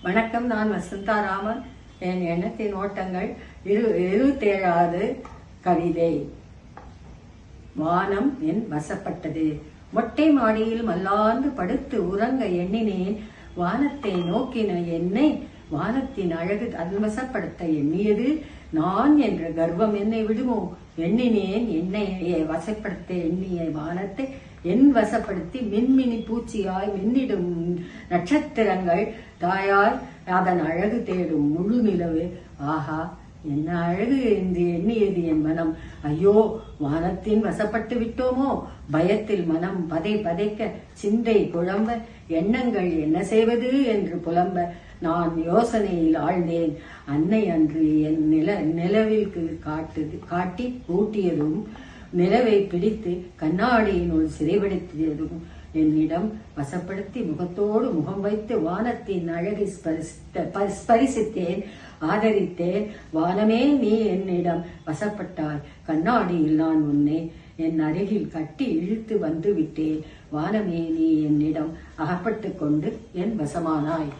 வணக்கம். நான் வசந்தா ராமன். என் எண்ணத்தின் ஓட்டங்கள் 77வது கவிதை. வானம் என் வசப்பட்டது. மொட்டை மாடியில் மல்லாந்து படுத்து உறங்க எண்ணினேன். வானத்தை நோக்கின என்னை வானத்தின் அழகு அன்வசப்படுத்த எண்ணியது. நான் என்ற கர்வம் என்னை விடுமோ? எண்ணினேன். என்னை வசப்படுத்த எண்ணிய வானத்தை என் வசப்படுத்தி மின்மினி பூச்சியாய் மின்னிடும் நட்சத்திரங்கள் தாயாய் அதன் அழகு தேடும் முழு நிலவு. ஆஹா, என்ன அழகு என்று எண்ணியது என் மனம். ஐயோ, வானத்தின் வசப்பட்டு விட்டோமோ? பயத்தில் மனம் பதைக்க சிந்தை குழம்ப எண்ணங்கள் என்ன செய்வது என்று புலம்ப நான் யோசனையில் ஆழ்ந்தேன். அன்னை அன்று என் நிலவிற்கு காட்டி ஊட்டியதும் நிலவை பிடித்து கண்ணாடியினுள் சிறைப்படுத்தியதும் என்னிடம் வசப்படுத்தி முகத்தோடு முகம் வைத்து வானத்தின் அழகை ஸ்பரிசித்தேன், ஆதரித்தேன். வானமே, நீ என்னிடம் வசப்பட்டாய். கண்ணாடியில் நான் உன்னை என் அருகில் கட்டி இழுத்து வந்து விட்டேன். வானமே, நீ என்னிடம் அகப்பட்டு கொண்டு என் வசமானாய்.